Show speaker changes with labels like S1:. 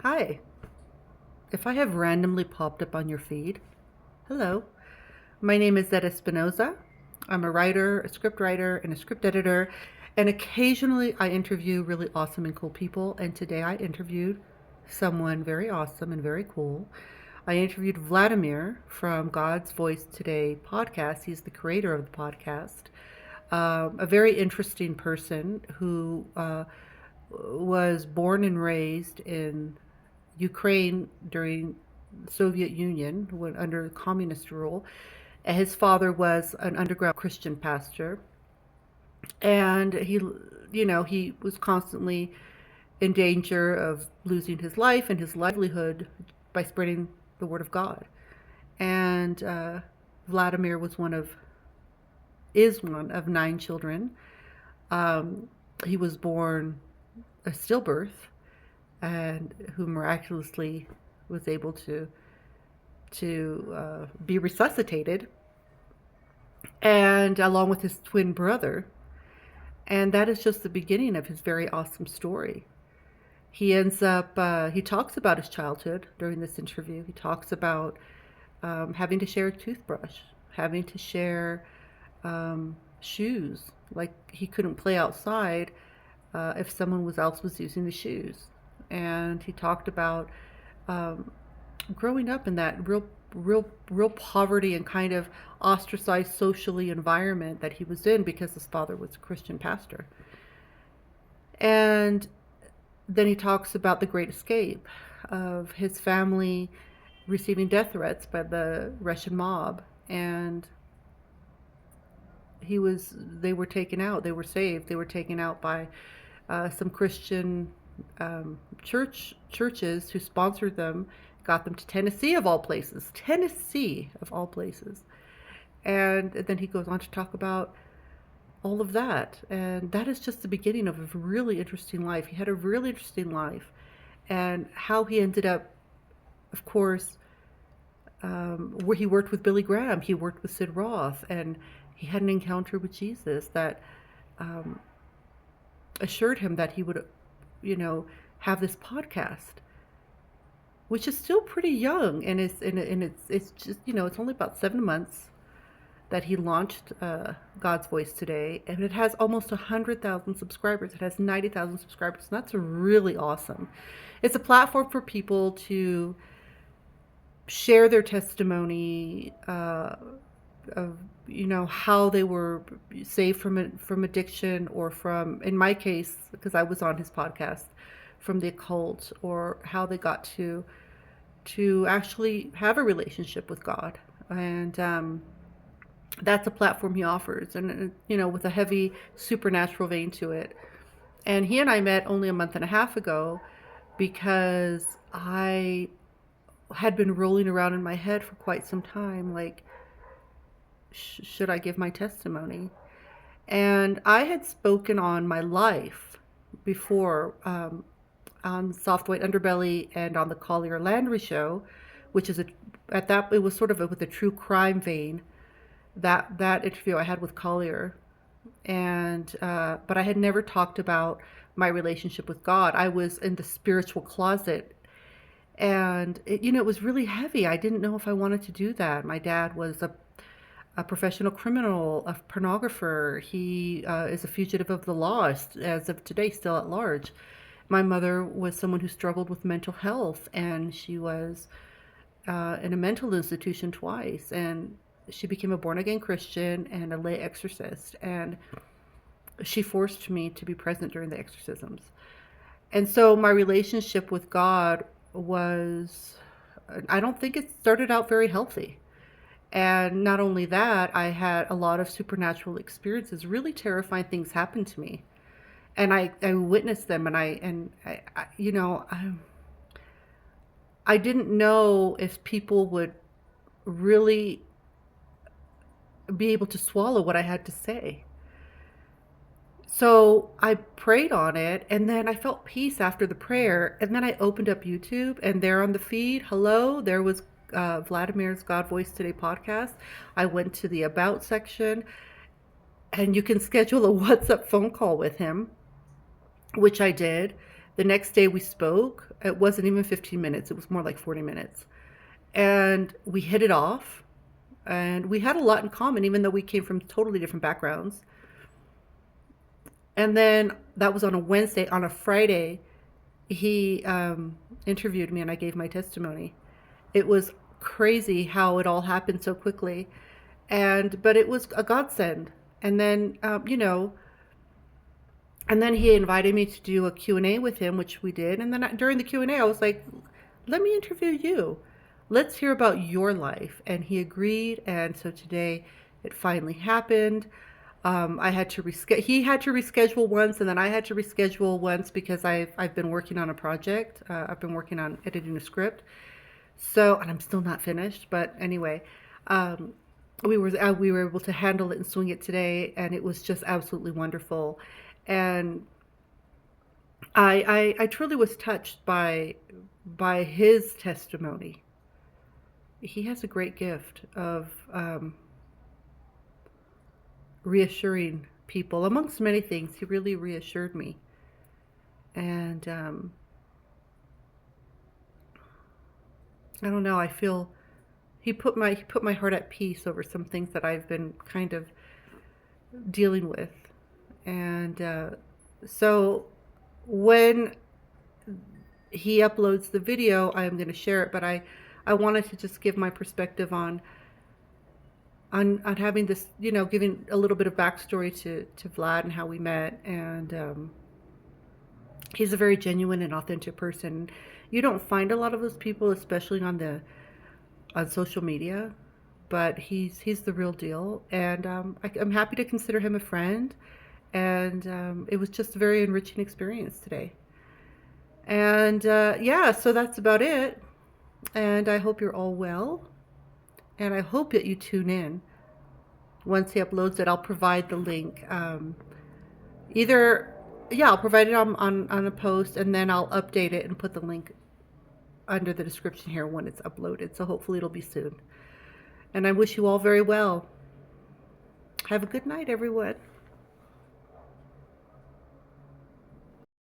S1: Hi. If I have randomly popped up on your feed, hello. My name is Zeta Espinoza. I'm a writer, a script writer, and a script editor, and occasionally I interview really awesome and cool people. And today I interviewed someone very awesome and very cool. I interviewed Vladimir from God's Voice Today podcast. He's the creator of the podcast. A very interesting person who was born and raised in Ukraine during the Soviet Union when under communist rule. His father was an underground Christian pastor, and he was constantly in danger of losing his life and his livelihood by spreading the word of God. And Vladimir is one of 9 children. He was born a stillbirth, and who miraculously was able to be resuscitated, and along with his twin brother. And that is just the beginning of his very awesome story. He talks about his childhood during this interview. He talks about having to share a toothbrush, having to share shoes. Like he couldn't play outside if someone else was using the shoes. And he talked about growing up in that real poverty and kind of ostracized socially environment that he was in because his father was a Christian pastor. And then he talks about the great escape of his family receiving death threats by the Russian mob, and they were taken out. They were saved. They were taken out by some Christian churches who sponsored them, got them to Tennessee of all places. And then he goes on to talk about all of that. And that is just the beginning of a really interesting life. He had a really interesting life. And how he ended up, of course, where he worked with Billy Graham, he worked with Sid Roth, and he had an encounter with Jesus that assured him that he would, have this podcast, which is still pretty young, and it's just it's only about 7 months that he launched God's Voice Today, and it has almost 100,000 subscribers. It has 90,000 subscribers, and that's really awesome. It's a platform for people to share their testimony of how they were saved from addiction, or from, in my case, because I was on his podcast, from the occult, or how they got to actually have a relationship with God. And that's a platform he offers, and with a heavy supernatural vein to it. And he and I met only a month and a half ago because I had been rolling around in my head for quite some time, like, should I give my testimony? And I had spoken on my life before, on Soft White Underbelly and on the Collier Landry show, which is it was sort of with a true crime vein. That interview I had with Collier, and but I had never talked about my relationship with God. I was in the spiritual closet, and it was really heavy. I didn't know if I wanted to do that. My dad was a professional criminal, a pornographer. He is a fugitive of the law, as of today, still at large. My mother was someone who struggled with mental health, and she was in a mental institution twice, and she became a born-again Christian and a lay exorcist, and she forced me to be present during the exorcisms. And so my relationship with God I don't think it started out very healthy. And not only that, I had a lot of supernatural experiences. Really terrifying things happened to me, and I witnessed them. And I didn't know if people would really be able to swallow what I had to say. So I prayed on it, and then I felt peace after the prayer. And then I opened up YouTube, and there on the feed, there was Vladimir's God Voice Today podcast. I went to the About section, and you can schedule a WhatsApp phone call with him, which I did. The next day we spoke. It wasn't even 15 minutes. It was more like 40 minutes. And we hit it off. And we had a lot in common, even though we came from totally different backgrounds. And then that was on a Wednesday. On a Friday, he interviewed me and I gave my testimony. It was crazy how it all happened so quickly. But it was a godsend. And then, and then he invited me to do a Q&A with him, which we did. And then during the Q&A, I was like, let me interview you. Let's hear about your life. And he agreed. And so today it finally happened. I had to he had to reschedule once, and then I had to reschedule once because I've been working on a project. I've been working on editing a script. So, and I'm still not finished, but anyway, we were able to handle it and swing it today, and it was just absolutely wonderful. And I truly was touched by his testimony. He has a great gift of reassuring people. Amongst many things, he really reassured me. And I don't know, I feel he put my heart at peace over some things that I've been kind of dealing with. And so when he uploads the video, I'm going to share it, but I wanted to just give my perspective on having this, giving a little bit of backstory to Vlad and how we met. And he's a very genuine and authentic person. You don't find a lot of those people, especially on social media, but he's the real deal. And I'm happy to consider him a friend. And it was just a very enriching experience today. And yeah, so that's about it. And I hope you're all well. And I hope that you tune in. Once he uploads it, I'll provide the link. I'll provide it on a post, and then I'll update it and put the link under the description here when it's uploaded. So hopefully it'll be soon. And I wish you all very well. Have a good night, everyone.